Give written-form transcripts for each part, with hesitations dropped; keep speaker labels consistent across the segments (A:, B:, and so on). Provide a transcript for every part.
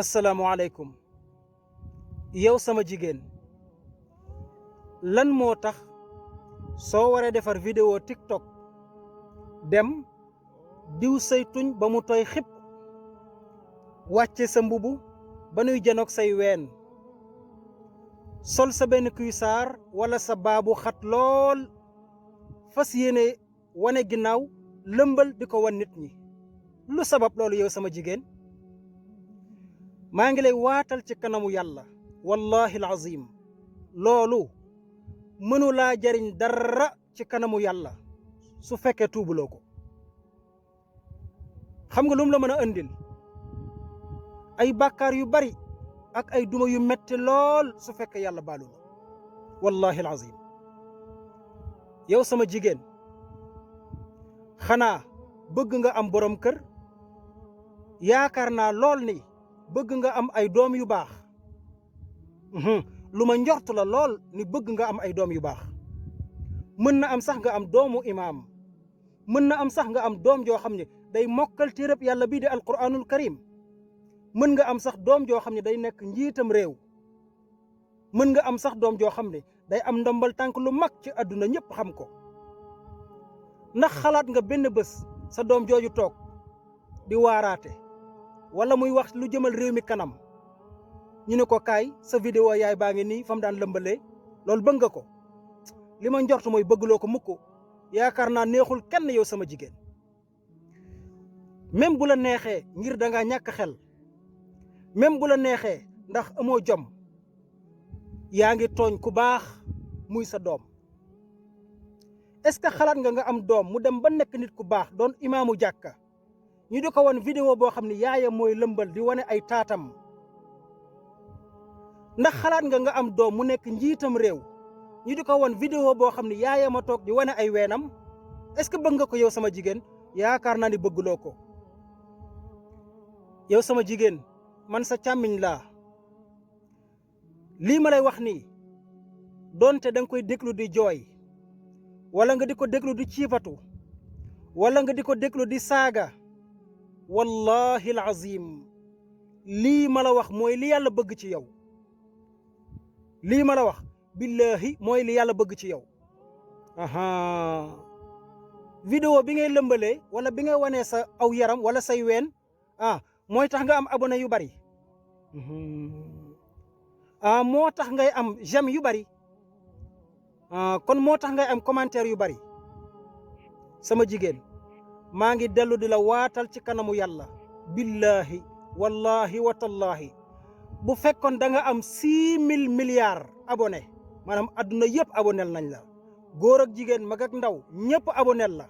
A: asalaamualeykum yow sama jigéen lan moo tax soo waree defar vidéo TikTok dem diw say tuñ ba mu tooy xib wàcce sa mbubu ba nuy janoog say ween sol sa benn cuissard wala sa baabu xat lool fas yéene wane ginnaaw lëmbal di ko wan nit ñi lu sabab loolu yow sama jigéen maa ngi lay waatal ci kanamu yàlla wallahi alazim loolu mënu laa jariñ dara ci kanamu yàlla su fekkee tuubuloo ko xam nga lu mu la mën a andil ay bàkkaar yu bari ak ay duma yu metti lool su fekkee yàlla baalu la wallahi alazim yow sama jigéen xanaa bëgg nga am borom kër yaakaar naa lool ni bëgg nga am ay doom yu baax lu ma njort la lool ni bëgg nga am ay doom yu baax mën na am sax nga am doomu imaam mën na am sax nga am doom joo xam ne day mokkal téereb yàlla bii di alquranul karim mën nga am sax doom joo xam ne day nekk njiitam réew mën nga am sax doom joo xam ne day am ndombal tànk lu mag ci àdduna ñëpp xam ko ndax xalaat nga benn bés sa doom jooju toog di waaraate wala muy wax lu jëmal réew mi kanam ñu ne ko kaay sa vidéo yaay baa ngi nii fa mu daan lëmbalee loolu bëgg nga ko li ma njort mooy bëggloo ko mukk yaakaar naa neexul kenn yow sama jigéen même bu la neexee ngir dangaa ñàkk xel même bu la neexee ndax amoo jom yaa ngi tooñ ku baax muy sa doom est-ce que xalaat nga am doom mu dem ba nekk nit ku baax doon imaamu jàkka ñu di ko wan vidéo boo xam ne yaayam mooy lëmbal di wane ay taatam ndax xalaat nga am doom mu nekk njiitam réew ñu di ko wan vidéo boo xam ne yaayam a toog di wane ay weenam est-ce que bëgg nga ko yow sama jigéen yaakaar naa ni bëgguloo ko yow sama jigéen man sa càmmiñ laa lii ma lay wax nii doonte da nga koy déglu di jooy wala nga di ko déglu di ciipatu wala nga di ko déglu di saaga wallahi alazim lii ma la wax mooy li yàlla bëgg ci yow lii ma la wax billahi mooy li yàlla bëgg ci yow vidéo bi ngay lëmbalee wala bi ngay wanee sa aw yaram wala say ween mooy tax nga am abonné yu bari moo tax ngay am j'aime yu bari kon moo tax ngay am commentaire yu bari sama jigéen maa ngi dellu di la waatal ci kanamu yàlla billahi wallahi watallahi bu fekkoon da nga am 6 000 milliards abonné maanaam adduna yëpp abonel nañ la góor ak jigéen mag ak ndaw ñëpp abonel la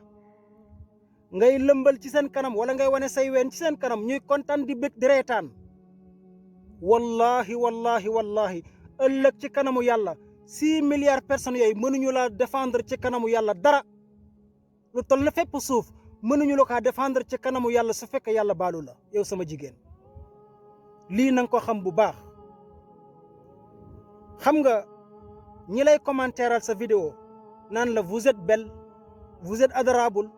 A: ngay lëmbal ci seen kanam wala ngay wane say ween ci seen kanam ñuy kontaan di bég di reetaan wallahi wallahi wallahi ëllëg ci kanamu yàlla 6 milliards personnes yooyu mënuñu laa défendre ci kanamu yàlla dara lu toll na fépp suuf mënuñu la kaa défendre ci kanamu yàlla su fekkee yàlla baalu la yow sama jigéen lii na nga ko xam bu baax xam nga ñi lay commentéral sa vidéo naan la vous êtes belle vous êtes adorable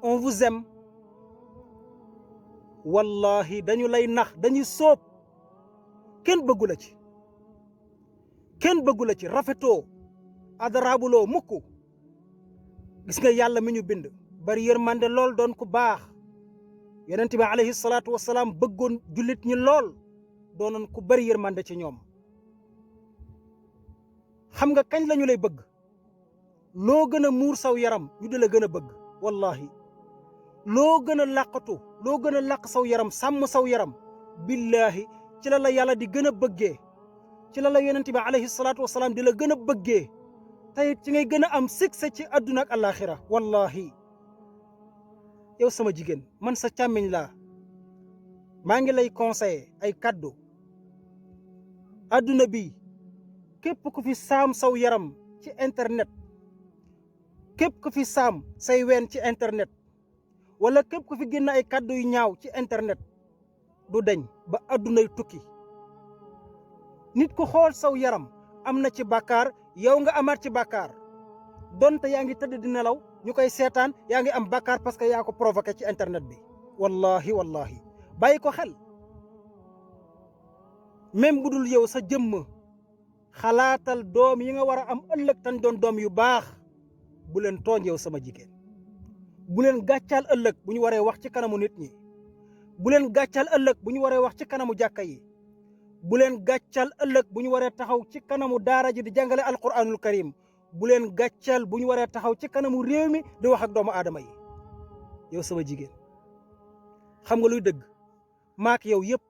A: on vous aime wallahi dañu lay nax dañuy sóob kenn bëggu la ci kenn bëggu la ci rafetoo adorabuloo mukk gis nga yàlla mi ñu bind bari yërmande lool doon ku baax yonent bi alayhi salaatu wasalaam bëggoon jullit ñi lool doonoon ku bari yërmande ci ñoom xam nga kañ lañu lay bëgg loo gën a muur saw yaram ñu di la gën a bëgg wallahi loo gën a làqatu loo gën a làq saw yaram sàmm saw yaram billahi ci la yàlla di gën a bëggee ci la yonent bi alayhi salaatu wasalaam di la gën a bëggee tey ci ngay gën a am succès ci àdduna ak àllaaxira wallahi yow sama jigéen man sa càmmiñ laa maa ngi lay conseiller ay kàddu àdduna bi képp ku fi saam saw yaram ci internet képp ku fi saam say ween ci internet wala képp ku fi génn ay kàddu yu ñaaw ci internet du deñ ba àddunay tukki nit ku xool saw yaram am na ci bàkkaar yow nga amaat ci bàkkaar donte yaa ngi tëdd di nelaw ñu koy seetaan yaa ngi am bàkkaar parce que yaa ko provoqué ci internet bi wallahi wallahi bàyyi ko xel même bu dul yow sa jëmm xalaatal doom yi nga war a am ëllëg tan doon doom yu baax bu leen tooñ yow sama jigéen bu leen gàccaal ëllëg bu ñu waree wax ci kanamu nit ñi bu leen gàccaal ëllëg bu ñu waree wax ci kanamu jàkka yi bu leen gàccaal ëllëg bu ñu waree taxaw ci kanamu daara ji di jàngale alquranul karim bu leen gàccaal bu ñu waree taxaw ci kanamu réew mi di wax ak doomu aadama yi yow sama jigéen xam nga luy dëgg maak yow yëpp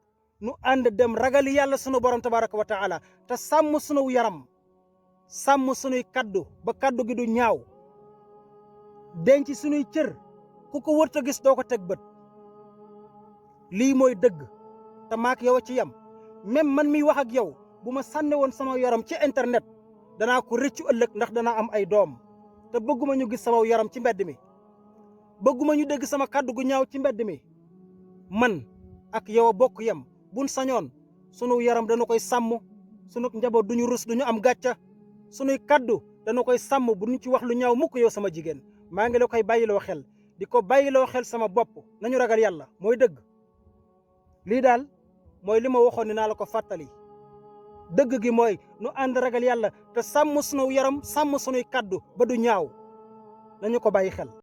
A: nu ànd dem ragali yàlla sunu borom tabaraka wa taala te sàmm sunu yaram sàmm sunuy kaddu ba kaddu gi du ñaaw denc sunuy cër ku ko wërta gis doo ko teg bët lii mooy dëgg te maak yow a ci yam même man miy wax ak yow bu ma sànne woon sama yaram ci internet danaa ko rëccu ëllëg ndax danaa am ay doom te bëgguma ñu gis sama yaram ci mbedd mi bëgguma ñu dégg sama kaddu gu ñaaw ci mbedd mi man ak yow a bokk yam buñ sañoon sunu yaram dana koy sàmm sunu njaboot duñu rus duñu am gàcca sunuy kaddu dana koy sàmm bu ñu ci wax lu ñaaw mukk yow sama jigéen maa ngi la koy bàyyiloo xel di ko bàyyiloo xel sama bopp nañu ragal yàlla mooy dëgg lii daal mooy li ma waxoon ni naa la ko fàttali dëgg gi mooy nu ànd ragal yàlla te sàmm sunu yaram sàmm sunuy kaddu ba du ñaaw nañu ko bàyyi xel